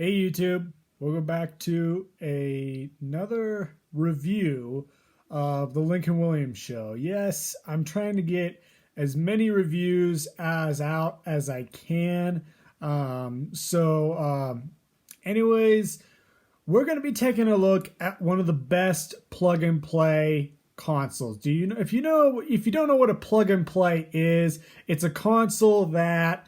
Hey YouTube, welcome back to another review of the Lincoln Williams Show. Yes, I'm trying to get as many reviews as out as I can. Anyways, we're going to be taking a look at one of the best plug and play consoles. Do you know if you don't know what a plug and play is, it's a console that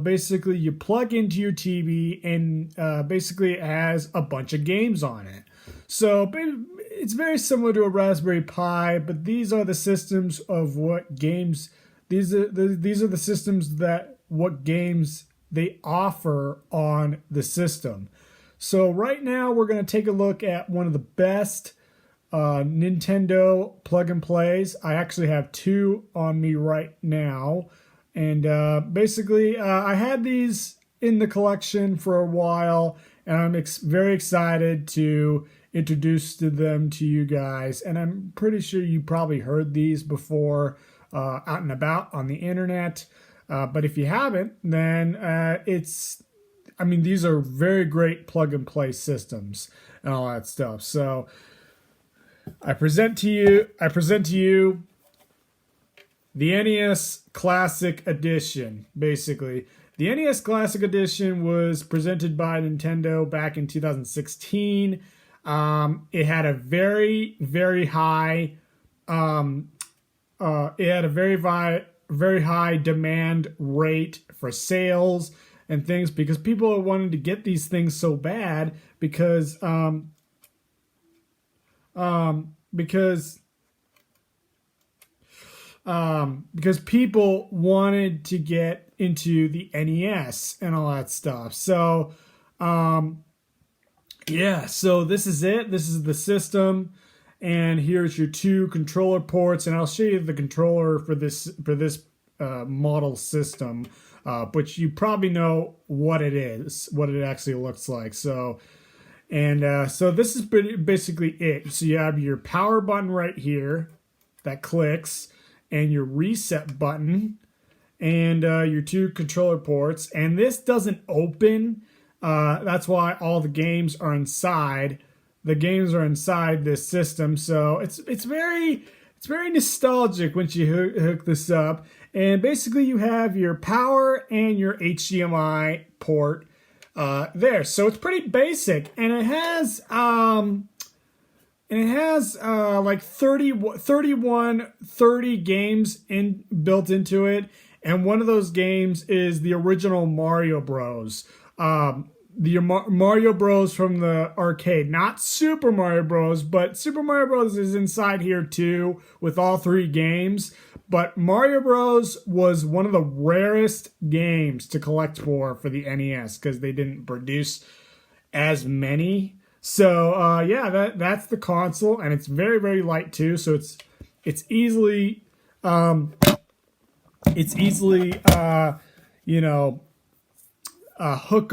basically you plug into your TV and basically it has a bunch of games on it. So it's very similar to a Raspberry Pi, but these are the systems of what games, these are the systems that what games they offer on the system. So right now we're going to take a look at one of the best Nintendo plug and plays. I actually have two on me right now. And I had these in the collection for a while, and I'm very excited to introduce them to you guys. And I'm pretty sure you probably heard these before out and about on the internet. But if you haven't, then these are very great plug and play systems and all that stuff. So I present to you the NES Classic Edition, basically. The NES Classic Edition was presented by Nintendo back in 2016. It had a very, very high, very high demand rate for sales and things because people wanted to get these things so bad because people wanted to get into the NES and all that stuff. So, so this is it. This is the system. And here's your two controller ports. And I'll show you the controller for this model system, but you probably know what it is, what it actually looks like. So this is basically it. So you have your power button right here that clicks, and your reset button, and your two controller ports. And this doesn't open. That's why all the games are inside. The games are inside this system. So it's very nostalgic once you hook this up. And basically you have your power and your HDMI port there. So it's pretty basic, and it has like 30 games built into it. And one of those games is the original Mario Bros. The Mario Bros from the arcade. Not Super Mario Bros, but Super Mario Bros is inside here too with all three games. But Mario Bros was one of the rarest games to collect for the NES because they didn't produce as many. So that's the console, and it's very, very light too. So it's easily hook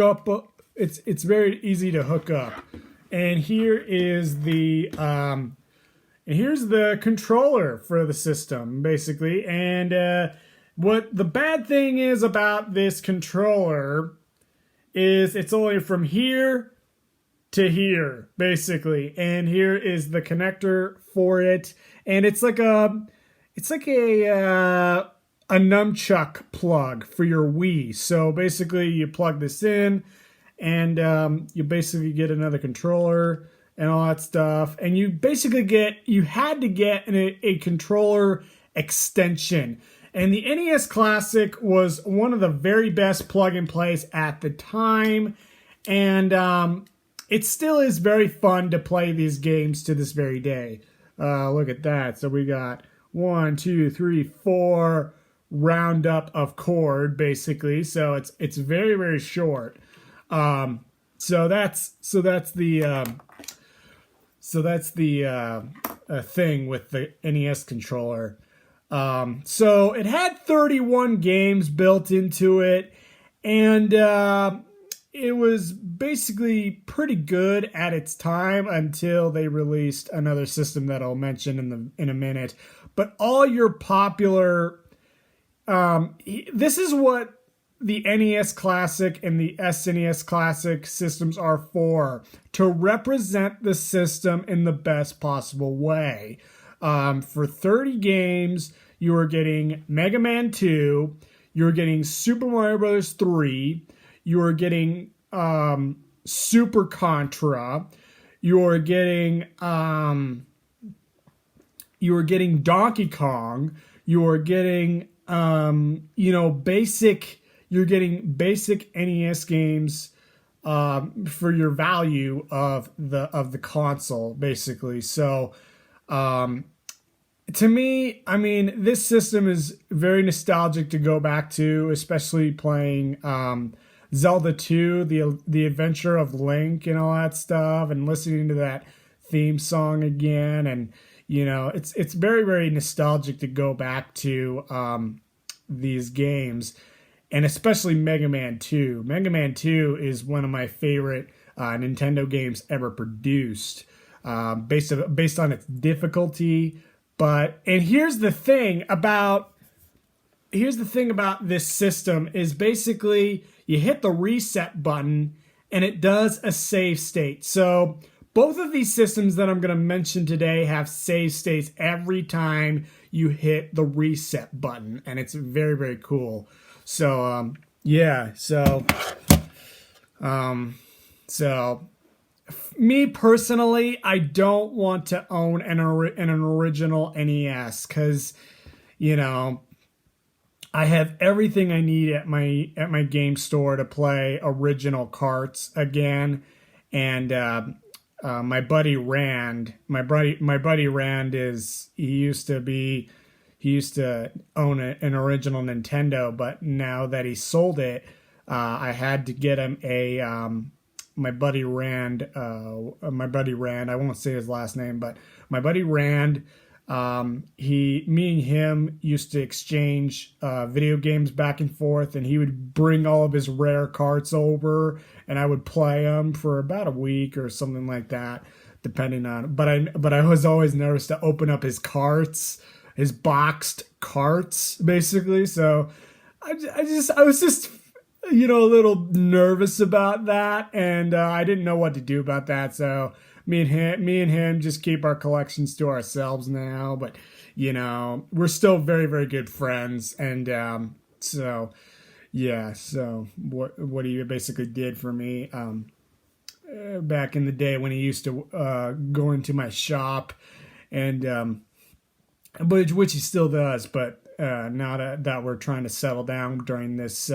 up. It's very easy to hook up. And here's the controller for the system basically. And what the bad thing is about this controller is it's only from here to here basically, and here is the connector for it, and it's like a nunchuck plug for your Wii. So basically you plug this in, and you basically get another controller and all that stuff, and you had to get a controller extension. And the NES Classic was one of the very best plug and plays at the time, and it still is very fun to play these games to this very day. Look at that. So we got 1, 2, 3, 4 roundup of chord basically. So it's very, very short. So that's the thing with the NES controller. So it had 31 games built into it, and it was basically pretty good at its time until they released another system that I'll mention in a minute. But all your popular, this is what the NES Classic and the SNES Classic systems are for, to represent the system in the best possible way. For 30 games, you are getting Mega Man 2, you're getting Super Mario Bros. 3, you are getting Super Contra, you're getting Donkey Kong, you're getting you're getting basic NES games for your value of the console, basically. So to me, I mean, this system is very nostalgic to go back to, especially playing Zelda 2, the Adventure of Link and all that stuff, and listening to that theme song again. And it's very, very nostalgic to go back to these games, and especially Mega Man 2. Mega Man 2 is one of my favorite Nintendo games ever produced, based on its difficulty. And here's the thing about this system is basically you hit the reset button and it does a save state. So both of these systems that I'm going to mention today have save states every time you hit the reset button, and it's very, very cool. So me personally, I don't want to own an original NES because, I have everything I need at my game store to play original carts again. And my buddy Rand he used to own an original Nintendo, but now that he sold it, I had to get him my buddy Rand, I won't say his last name, but my buddy Rand, me and him used to exchange video games back and forth, and he would bring all of his rare carts over, and I would play them for about a week or something like that, depending on. But I was always nervous to open up his carts, his boxed carts, basically. So I was just a little nervous about that, and I didn't know what to do about that. So me and him just keep our collections to ourselves now. But we're still very, very good friends, and so what he basically did for me back in the day when he used to go into my shop, and which he still does, but now that we're trying to settle down during this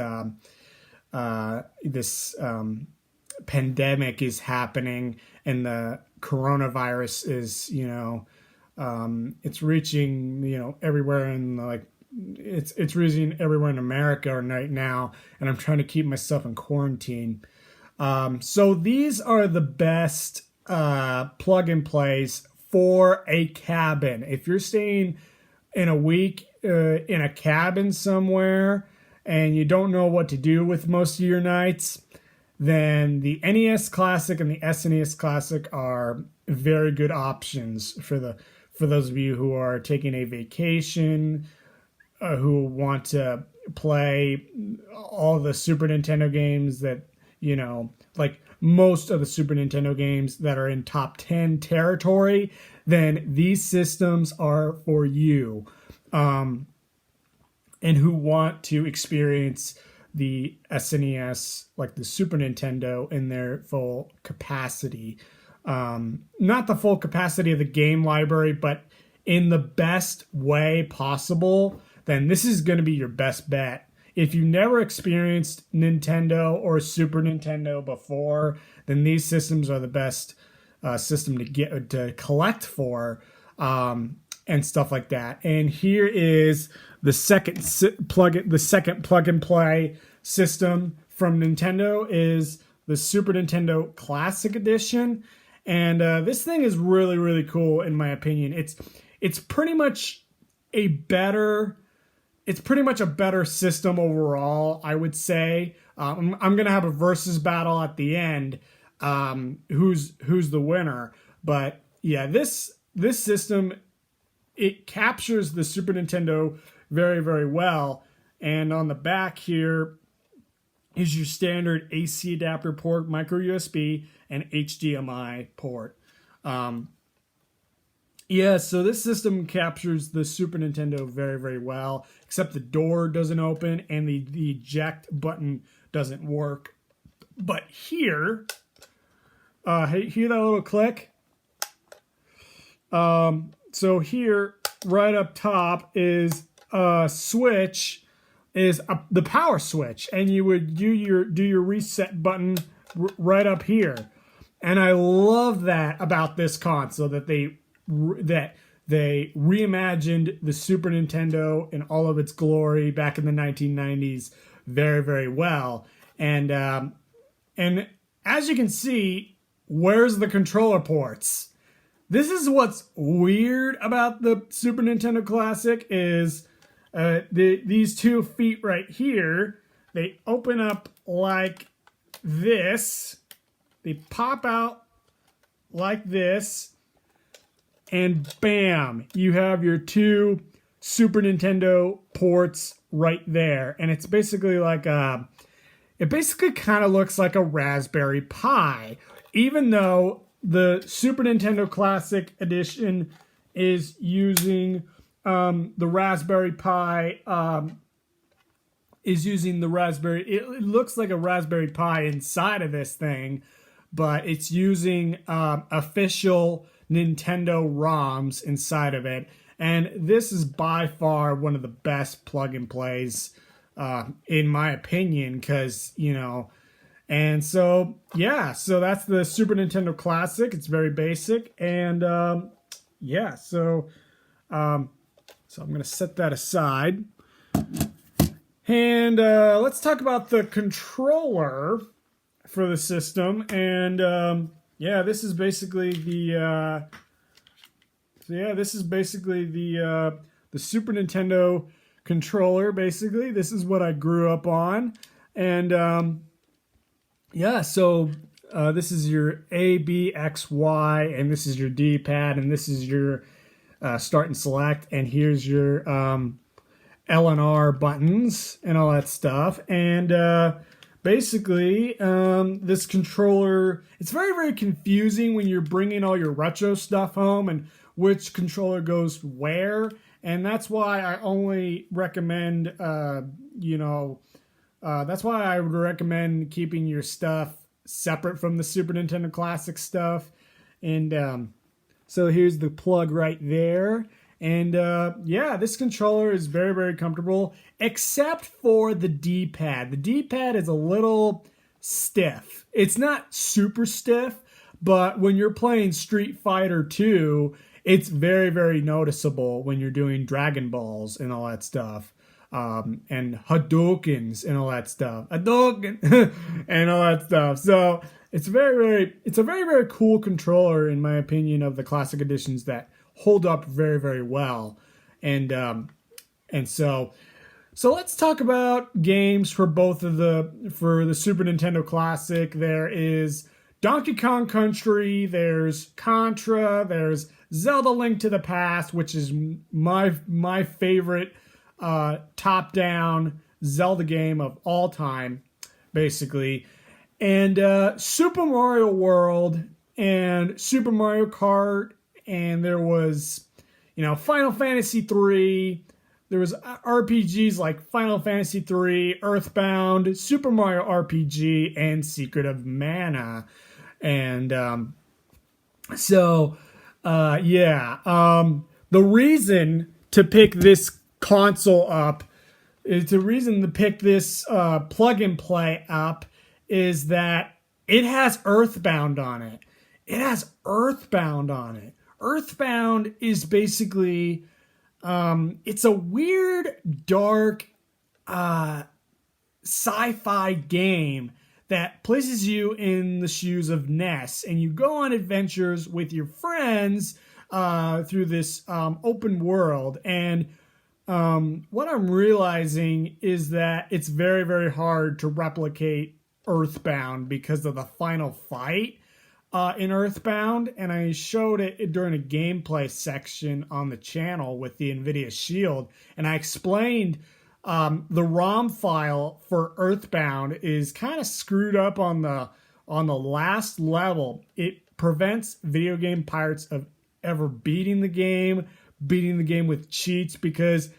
pandemic is happening, and the coronavirus is it's reaching everywhere in it's reaching everywhere in America right now, and I'm trying to keep myself in quarantine. So these are the best plug and plays for a cabin. If you're staying in a week in a cabin somewhere and you don't know what to do with most of your nights, then the NES Classic and the SNES Classic are very good options for those of you who are taking a vacation, who want to play all the Super Nintendo games that, like most of the Super Nintendo games that are in top 10 territory, then these systems are for you. And who want to experience the SNES, like the Super Nintendo, in their full capacity. Not the full capacity of the game library, but in the best way possible, then this is going to be your best bet. If you never experienced Nintendo or Super Nintendo before, then these systems are the best system to collect for, and stuff like that. And here is the second plug and play system from Nintendo is the Super Nintendo Classic Edition, and this thing is really, really cool in my opinion. It's pretty much a better system overall, I would say. I'm gonna have a versus battle at the end, who's the winner. But yeah, this system, it captures the Super Nintendo very, very well. And on the back here, is your standard AC adapter port, micro USB, and HDMI port. Yeah, so this system captures the Super Nintendo very, very well, except the door doesn't open and the eject button doesn't work. But here, hear that little click? So here, right up top, is a switch, the power switch, and you would do your reset button right up here. And I love that about this console, that they reimagined the Super Nintendo in all of its glory back in the 1990s very, very well. And as you can see, where's the controller ports? This is what's weird about the Super Nintendo Classic is these 2 feet right here, they open up like this. They pop out like this. And bam, you have your 2 Super Nintendo ports right there. And it's basically like it basically kind of looks like a Raspberry Pi, even though the Super Nintendo Classic Edition is using the Raspberry Pi, it looks like a Raspberry Pi inside of this thing, but it's using official Nintendo ROMs inside of it. And this is by far one of the best plug and plays, in my opinion, because, you know, and so, yeah, so that's the Super Nintendo Classic. It's very basic. And, yeah, so I'm going to set that aside. And let's talk about the controller for the system. And, yeah, this is basically the Super Nintendo controller. Basically, this is what I grew up on, and yeah. So this is your A, B, X, Y, and this is your D-pad, and this is your start and select, and here's your L and R buttons and all that stuff, and basically, this controller, it's very, very confusing when you're bringing all your retro stuff home and which controller goes where. And that's why I only recommend, that's why I would recommend keeping your stuff separate from the Super Nintendo Classic stuff. And so here's the plug right there. And yeah, this controller is very, very comfortable, except for the D-pad. The D-pad is a little stiff. It's not super stiff, but when you're playing Street Fighter 2, it's very, very noticeable when you're doing Dragon Balls and all that stuff. And Hadoukens and all that stuff. Hadouken and all that stuff. So it's a very, very cool controller, in my opinion, of the classic editions that hold up very, very well. And so let's talk about games for for the Super Nintendo Classic. There is Donkey Kong Country, there's Contra, there's Zelda Link to the Past, which is my favorite top-down Zelda game of all time, basically. And Super Mario World and Super Mario Kart, and there was, Final Fantasy 3. There was RPGs like Final Fantasy 3, Earthbound, Super Mario RPG, and Secret of Mana. And the reason to pick this console up, plug and play up, is that it has Earthbound on it. Earthbound is basically, it's a weird, dark, sci-fi game that places you in the shoes of Ness, and you go on adventures with your friends through this open world. And what I'm realizing is that it's very, very hard to replicate Earthbound because of the final fight in Earthbound, and I showed it during a gameplay section on the channel with the NVIDIA Shield, and I explained the ROM file for Earthbound is kind of screwed up on the last level. It prevents video game pirates of ever beating the game with cheats, because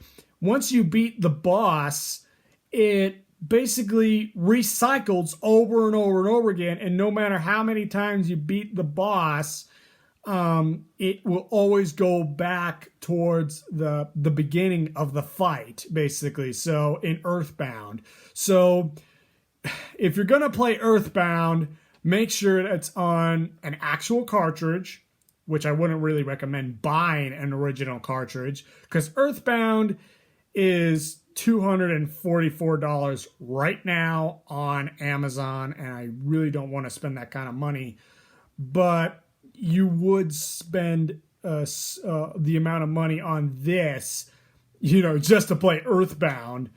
once you beat the boss, it basically recycles over and over and over again, and no matter how many times you beat the boss, it will always go back towards the beginning of the fight, basically. So in Earthbound, so if you're gonna play Earthbound, make sure that it's on an actual cartridge, which I wouldn't really recommend buying an original cartridge, because Earthbound is $244 right now on Amazon, and I really don't want to spend that kind of money. But you would spend the amount of money on this, just to play Earthbound.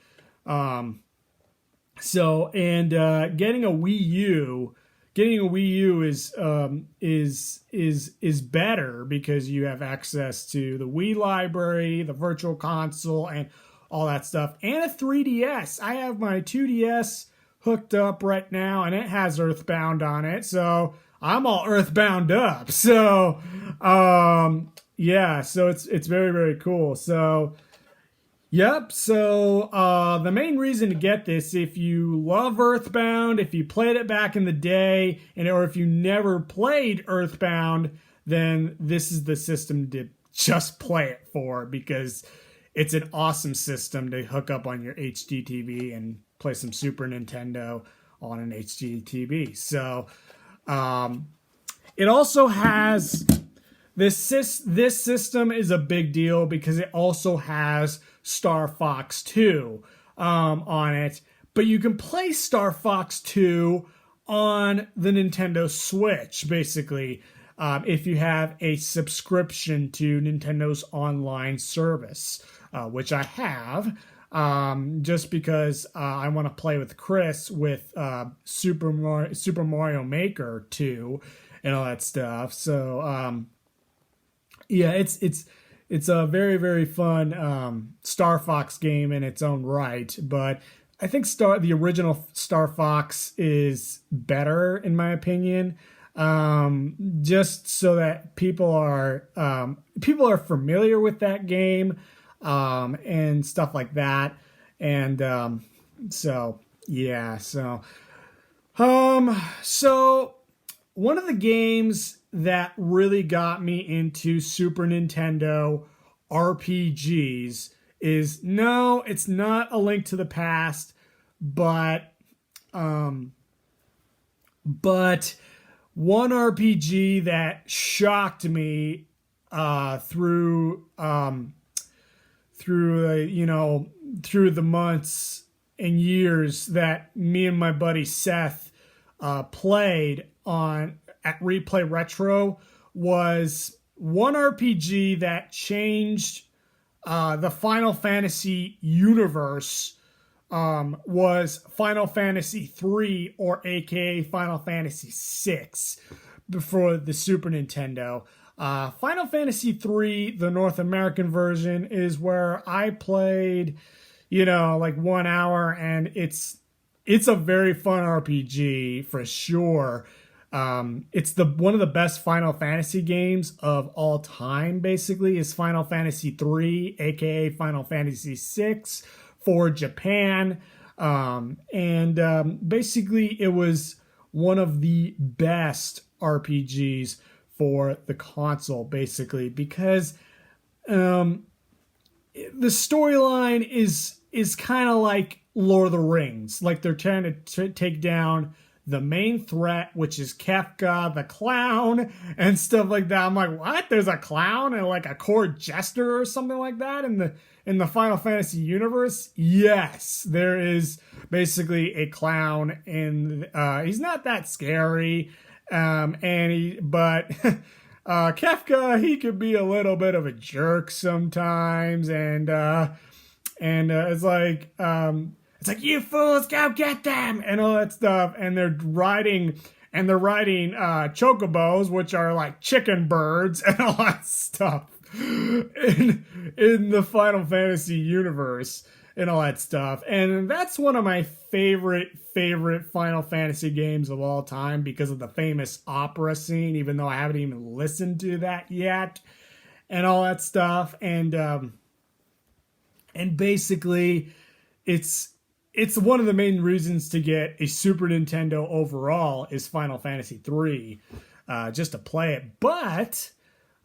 Getting a Wii U. Getting a Wii U is better because you have access to the Wii library, the Virtual Console, and all that stuff, and a 3DS. I have my 2DS hooked up right now, and it has Earthbound on it, so I'm all Earthbound up. So, so it's very, very cool. So, yep. So, the main reason to get this, if you love Earthbound, if you played it back in the day, or if you never played Earthbound, then this is the system to just play it for, because it's an awesome system to hook up on your HD TV and play some Super Nintendo on an HD TV. So, it also has this system is a big deal because it also has Star Fox 2 on it, but you can play Star Fox 2 on the Nintendo Switch, basically, if you have a subscription to Nintendo's online service, which I have, just because I want to play with Chris with Super Mario Maker 2 and all that stuff. So, it's a very, very fun Star Fox game in its own right, but I think the original Star Fox is better in my opinion, just so that people are familiar with that game, and stuff like that, and so one of the games that really got me into Super Nintendo RPGs is, no, it's not A Link to the Past, but one RPG that shocked me through the months and years that me and my buddy Seth played at Replay Retro, was one RPG that changed the Final Fantasy universe, was Final Fantasy III, or aka Final Fantasy VI, before the Super Nintendo. Final Fantasy III, the North American version, is where I played, like 1 hour, and it's a very fun RPG for sure. It's one of the best Final Fantasy games of all time, basically, is Final Fantasy III, aka Final Fantasy VI, for Japan. Basically, it was one of the best RPGs for the console, basically, because the storyline is kind of like Lord of the Rings. Like, they're trying to take down the main threat, which is Kefka the clown and stuff like that. I'm like, what? There's a clown and like a court jester or something like that in the Final Fantasy universe? Yes, there is basically a clown, and he's not that scary. But Kefka, he could be a little bit of a jerk sometimes, and it's like, you fools, go get them, and all that stuff. And they're riding chocobos, which are like chicken birds, and all that stuff in the Final Fantasy universe. and all that stuff. And that's one of my favorite Final Fantasy games of all time because of the famous opera scene, even though I haven't even listened to that yet, and all that stuff. And basically, it's one of the main reasons to get a Super Nintendo overall is Final Fantasy 3, just to play it. But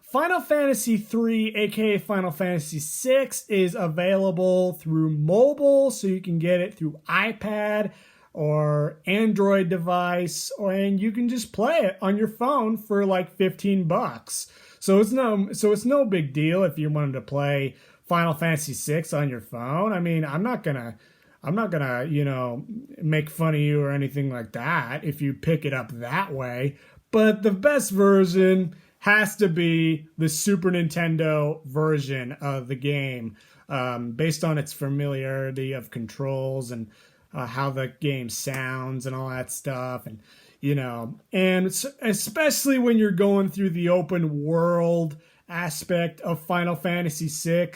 Final Fantasy 3, aka Final Fantasy 6, is available through mobile, so you can get it through iPad or Android device, and you can just play it on your phone for like $15. So it's no big deal if you wanted to play Final Fantasy 6 on your phone. I mean, I'm not gonna, make fun of you or anything like that if you pick it up that way. But the best version has to be the Super Nintendo version of the game, based on its familiarity of controls and how the game sounds and all that stuff. And, and especially when you're going through the open world aspect of Final Fantasy VI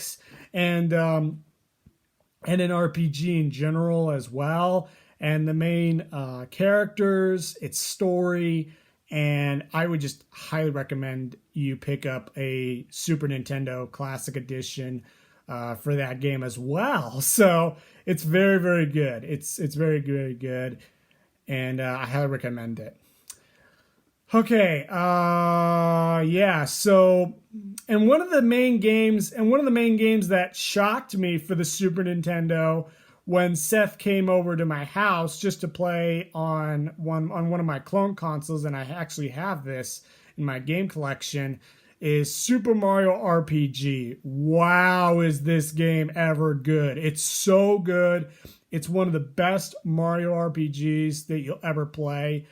and an RPG in general as well. And the main characters, its story, and I would just highly recommend you pick up a Super Nintendo Classic Edition for that game as well. So it's very, very good. It's very, very good, and I highly recommend it. Okay, yeah. So, and one of the main games that shocked me for the Super Nintendo when Seth came over to my house just to play on one of my clone consoles, and I actually have this in my game collection, is Super Mario RPG. Wow, is this game ever good. It's so good. It's one of the best Mario RPGs that you'll ever play.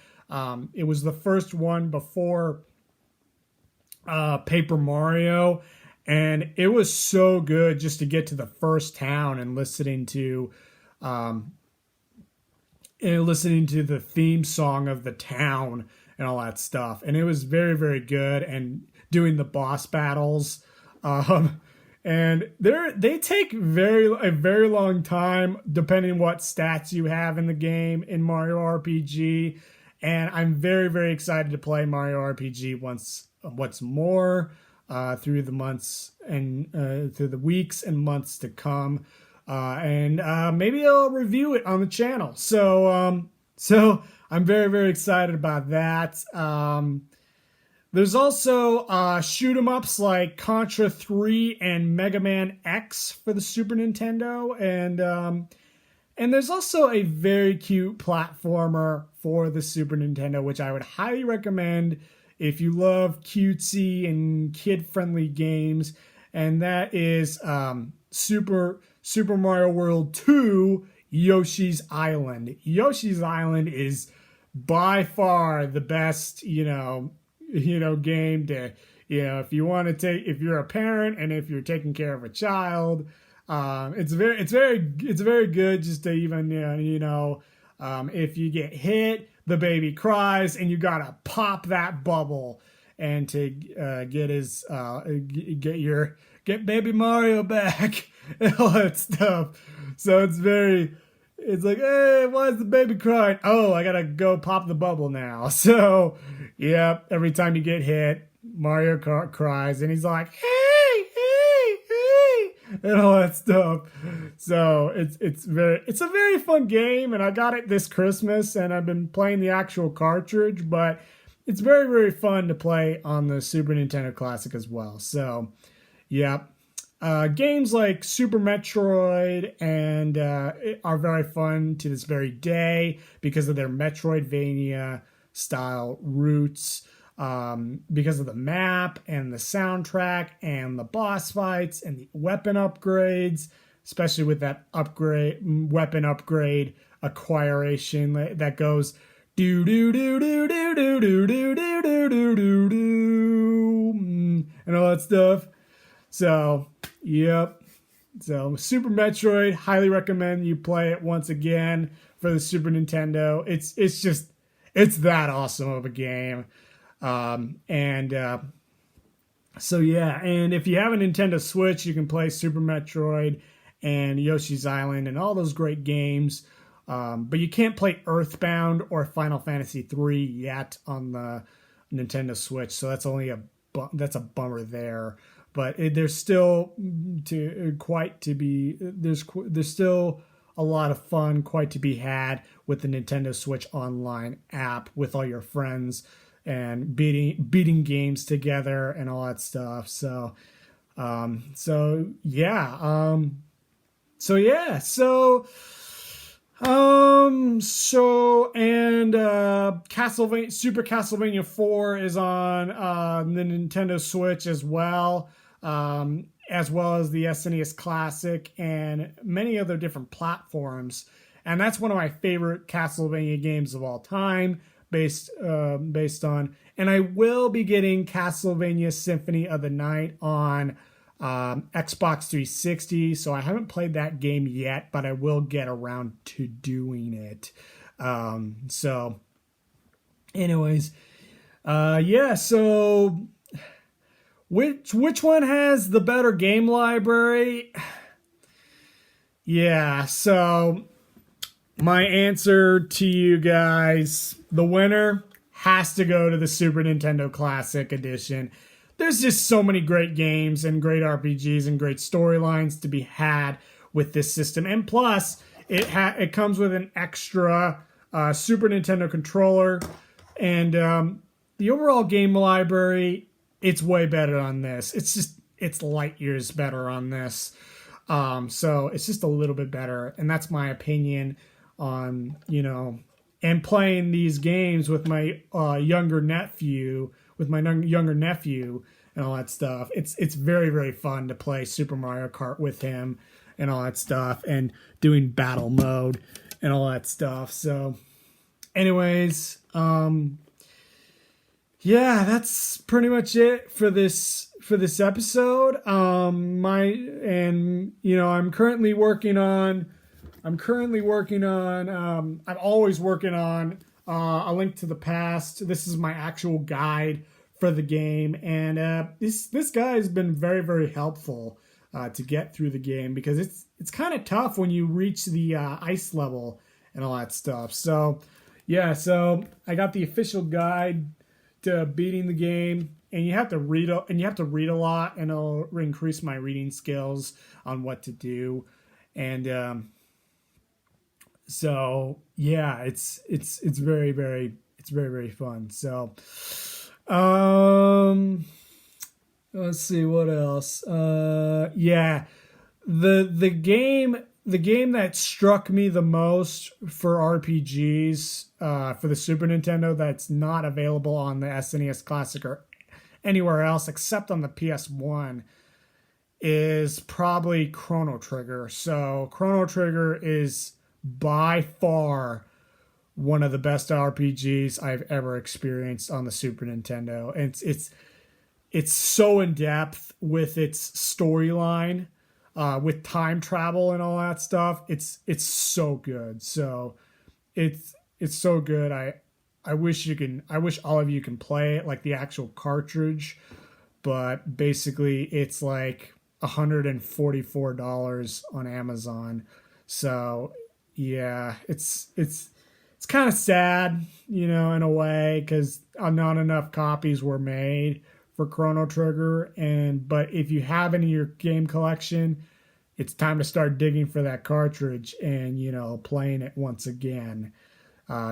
It was the first one before Paper Mario, and it was so good just to get to the first town and listening to the theme song of the town and all that stuff. And it was very, very good. And doing the boss battles, and they take a very long time depending on what stats you have in the game in Mario RPG. And I'm very, very excited to play Mario RPG once more through the months and through the weeks and months to come. And maybe I'll review it on the channel. So I'm very, very excited about that. There's also shoot 'em ups like Contra 3 and Mega Man X for the Super Nintendo, and there's also a very cute platformer for the Super Nintendo, which I would highly recommend if you love cutesy and kid-friendly games, and that is Super Mario World 2 Yoshi's Island. Yoshi's Island is by far the best, game to, if you're a parent and if you're taking care of a child, it's very good just to even, if you get hit, the baby cries and you gotta pop that bubble and to get baby Mario back and all that stuff. So it's like, hey, why is the baby crying? Oh, I gotta go pop the bubble now. So, yeah, every time you get hit, Mario cries and he's like, hey, and all that stuff. So it's a very fun game, and I got it this Christmas, and I've been playing the actual cartridge, but it's very, very fun to play on the Super Nintendo Classic as well. So, yeah. Games like Super Metroid and are very fun to this very day because of their Metroidvania style roots, because of the map and the soundtrack and the boss fights and the weapon upgrades, especially with that weapon upgrade acquiration that goes do do do do do do do do do do do do and all that stuff. So, yep. So, Super Metroid, highly recommend you play it once again for the Super Nintendo. It's that awesome of a game. So yeah, and if you have a Nintendo Switch, you can play Super Metroid and Yoshi's Island and all those great games. But you can't play Earthbound or Final Fantasy 3 yet on the Nintendo Switch, so that's only that's a bummer there. But there's still there's still a lot of fun quite to be had with the Nintendo Switch Online app with all your friends and beating games together and all that stuff. So Castlevania Super Castlevania 4 is on the Nintendo Switch as well as the SNES Classic and many other different platforms. And that's one of my favorite Castlevania games of all time, based on. And I will be getting Castlevania Symphony of the Night on Xbox 360, so I haven't played that game yet, but I will get around to doing it. So anyways, so which one has the better game library? Yeah, so my answer to you guys, the winner has to go to the Super Nintendo Classic Edition. There's just so many great games and great RPGs and great storylines to be had with this system. And plus, it comes with an extra Super Nintendo controller. And the overall game library, it's way better on this. It's light years better on this. So it's just a little bit better. And that's my opinion on, and playing these games with my younger nephew and all that stuff. It's very, very fun to play Super Mario Kart with him and all that stuff and doing battle mode and all that stuff. So anyways, that's pretty much it for this episode. I'm always working on A Link to the Past. This is my actual guide for the game, and this guy has been very, very helpful to get through the game, because it's kind of tough when you reach the ice level and all that stuff. So I got the official guide to beating the game, and you have to read a lot, and it'll increase my reading skills on what to do. And it's very, very, very fun. So let's see what else. The game that struck me the most for RPGs for the Super Nintendo that's not available on the SNES Classic or anywhere else except on the PS1 is probably Chrono Trigger. So Chrono Trigger is by far one of the best RPGs I've ever experienced on the Super Nintendo. And it's so in depth with its storyline, with time travel and all that stuff. It's so good. So it's so good. I wish all of you can play it, like the actual cartridge, but basically it's like $144 on Amazon. So yeah, it's kind of sad, in a way, because not enough copies were made for Chrono Trigger. But if you have it in your game collection, it's time to start digging for that cartridge and, playing it once again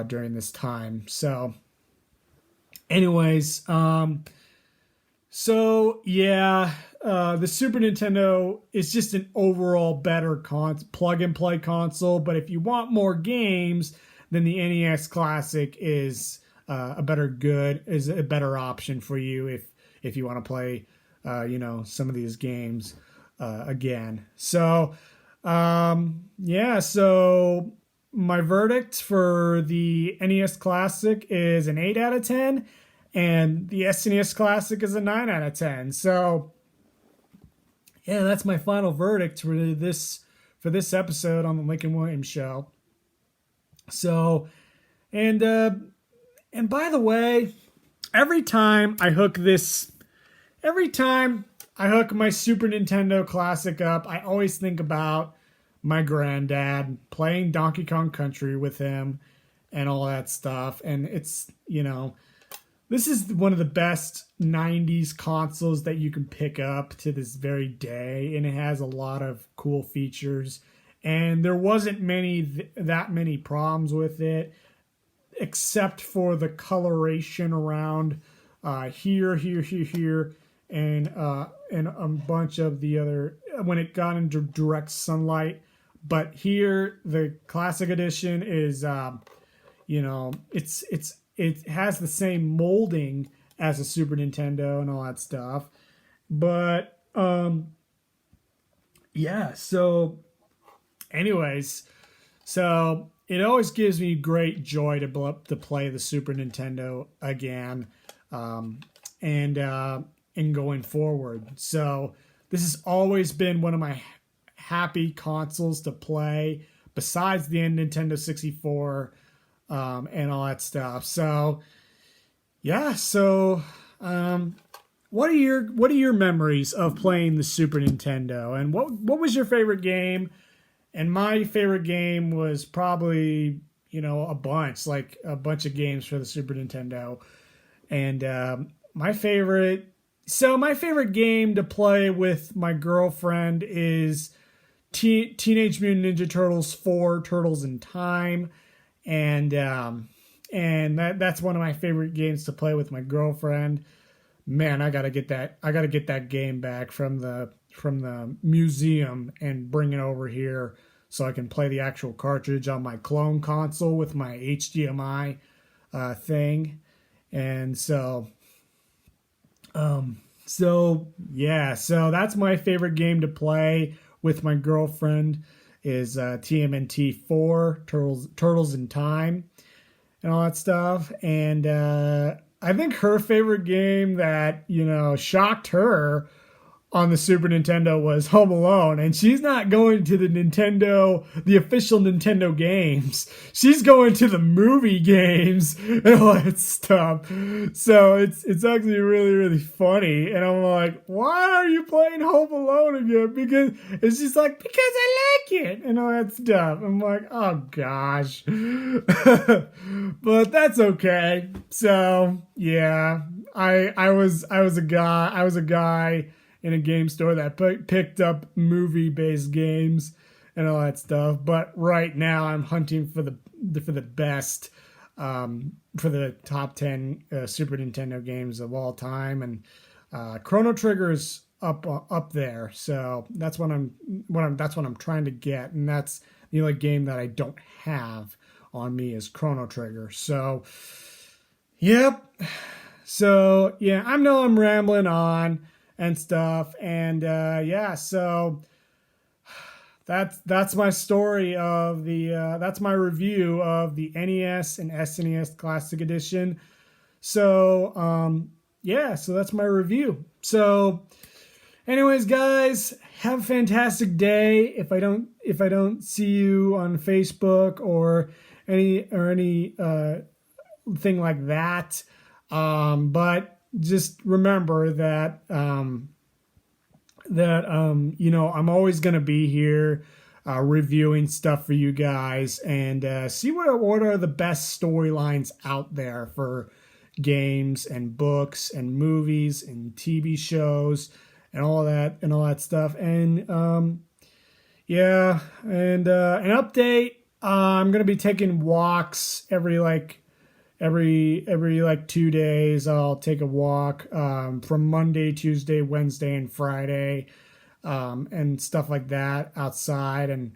during this time. So anyways, the Super Nintendo is just an overall better plug and play console. But if you want more games, then the NES Classic is a better option for you if you want to play some of these games again. So so my verdict for the NES Classic is an 8 out of 10, and the SNES Classic is a 9 out of 10. So that's my final verdict for this episode on the Lincoln Williams Show. So, and by the way, every time I hook my Super Nintendo Classic up, I always think about my granddad playing Donkey Kong Country with him and all that stuff. And it's, this is one of the best 90s consoles that you can pick up to this very day. And it has a lot of cool features. And there wasn't that many problems with it, except for the coloration around here, and a bunch of the other when it got into direct sunlight. But here, the classic edition is, it has the same molding as a Super Nintendo and all that stuff. But yeah. So, anyways, so it always gives me great joy to play the Super Nintendo again, and going forward. So this has always been one of my happy consoles to play, besides the Nintendo 64, and all that stuff. So yeah. So what are your memories of playing the Super Nintendo, and what was your favorite game? And my favorite game was probably, a bunch of games for the Super Nintendo. And my favorite game to play with my girlfriend is Teenage Mutant Ninja Turtles 4: Turtles in Time. And that's one of my favorite games to play with my girlfriend. Man, I gotta get that game back from the museum and bring it over here so I can play the actual cartridge on my clone console with my HDMI thing. And so yeah, so that's my favorite game to play with my girlfriend is TMNT 4, Turtles in Time, and all that stuff. And I think her favorite game that, shocked her on the Super Nintendo was Home Alone. And she's not going to the official Nintendo games. She's going to the movie games and all that stuff. So it's actually really, really funny. And I'm like, why are you playing Home Alone again? And she's like, because I like it and all that stuff. I'm like, oh gosh. But that's okay. So yeah, I was a guy in a game store that picked up movie-based games and all that stuff. But right now, I'm hunting for the best, for the top 10 Super Nintendo games of all time, and Chrono Trigger is up there. So that's what I'm trying to get, and that's the only game that I don't have on me is Chrono Trigger. So, yep. So yeah, I know I'm rambling on and stuff, and yeah, so that's my story of that's my review of the NES and SNES Classic Edition. So yeah, so that's my review. So anyways, guys, have a fantastic day. If I don't see you on Facebook or any thing like that, but just remember that I'm always going to be here reviewing stuff for you guys, and see what are the best storylines out there for games and books and movies and TV shows and all that stuff. And yeah, and an update, I'm going to be taking walks every 2 days. I'll take a walk from Monday, Tuesday, Wednesday, and Friday, and stuff like that outside, and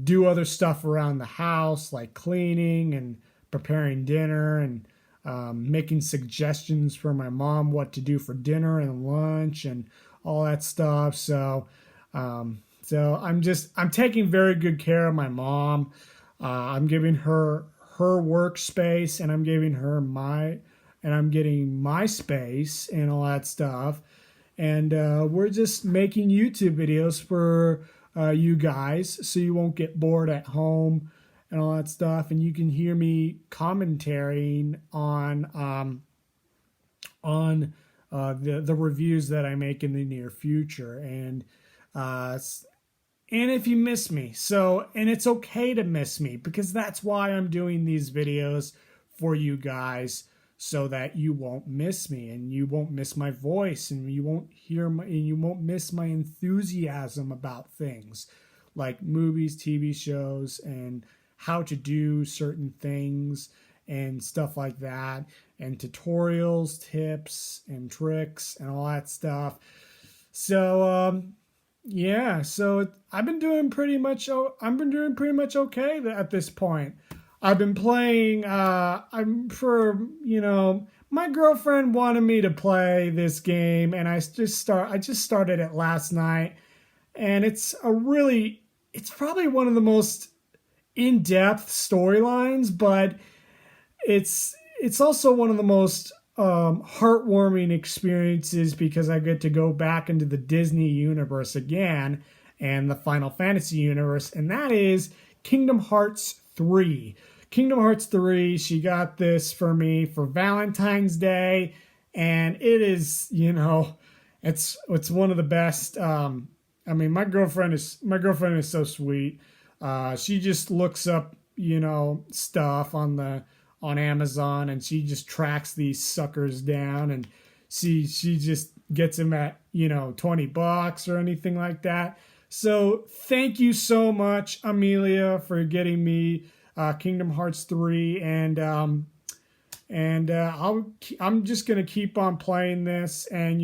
do other stuff around the house like cleaning and preparing dinner, and making suggestions for my mom what to do for dinner and lunch and all that stuff. So I'm taking very good care of my mom. I'm giving her workspace, and I'm getting my space and all that stuff. And we're just making YouTube videos for you guys, so you won't get bored at home and all that stuff. And you can hear me commentating on the reviews that I make in the near future. And if you miss me, and it's okay to miss me, because that's why I'm doing these videos for you guys, so that you won't miss me and you won't miss my voice and you won't miss my enthusiasm about things like movies, TV shows, and how to do certain things and stuff like that, and tutorials, tips, and tricks, and all that stuff. So, yeah, so I've been doing pretty much. I've been doing pretty much okay at this point. I've been playing. My girlfriend wanted me to play this game, and I just started it last night, and it's probably one of the most in-depth storylines, but it's also one of the most heartwarming experiences, because I get to go back into the Disney universe again and the Final Fantasy universe, and that is Kingdom Hearts 3. Kingdom Hearts 3, she got this for me for Valentine's Day, and it is, it's one of the best. My girlfriend is so sweet. She just looks up, stuff on Amazon, and she just tracks these suckers down, and she just gets them at $20 or anything like that. So thank you so much, Amelia, for getting me Kingdom Hearts 3, and I'm just gonna keep on playing this, and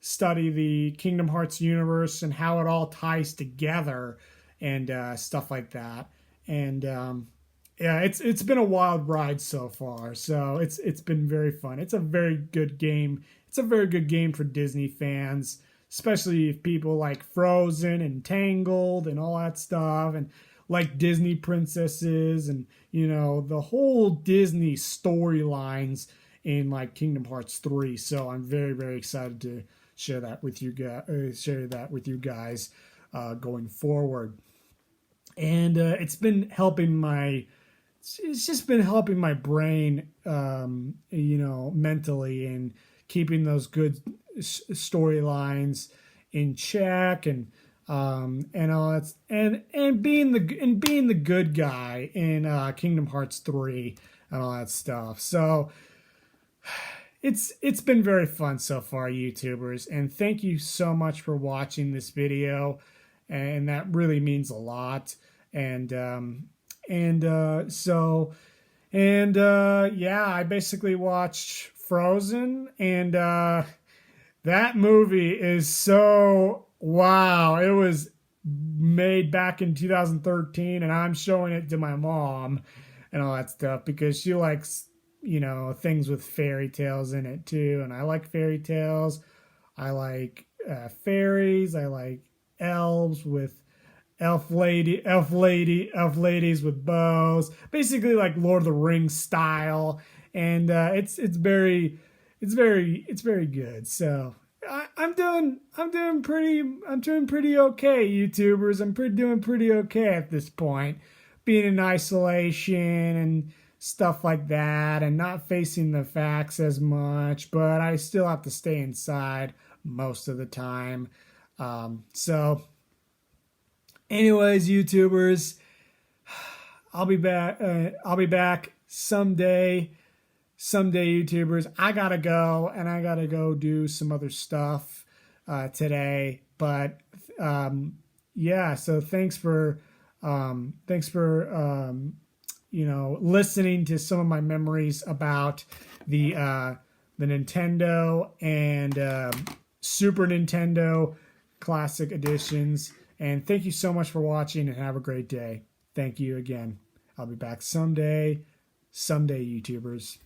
study the Kingdom Hearts universe and how it all ties together, and stuff like that. And yeah, it's been a wild ride so far. So it's been very fun. It's a very good game. It's a very good game for Disney fans, especially if people like Frozen and Tangled and all that stuff, and like Disney princesses, and the whole Disney storylines in like Kingdom Hearts 3. So I'm very, very excited to share that with you guys going forward. And it's just been helping my brain, mentally, and keeping those good storylines in check, and all that, and being the good guy in Kingdom Hearts 3 and all that stuff. So it's been very fun so far, YouTubers, and thank you so much for watching this video, and that really means a lot. I basically watched Frozen, and that movie is so wow. It was made back in 2013, and I'm showing it to my mom and all that stuff, because she likes things with fairy tales in it too, and I like fairy tales. I like fairies. I like elves with elf ladies with bows, basically like Lord of the Rings style, and it's very good. So I'm doing pretty okay, YouTubers. I'm doing pretty okay at this point, being in isolation and stuff like that, and not facing the facts as much, but I still have to stay inside most of the time. Anyways, YouTubers, I'll be back someday, YouTubers. I gotta go, and I gotta go do some other stuff today. But yeah, so thanks for listening to some of my memories about the Nintendo and Super Nintendo Classic Editions. And thank you so much for watching, and have a great day. Thank you again. I'll be back someday, YouTubers.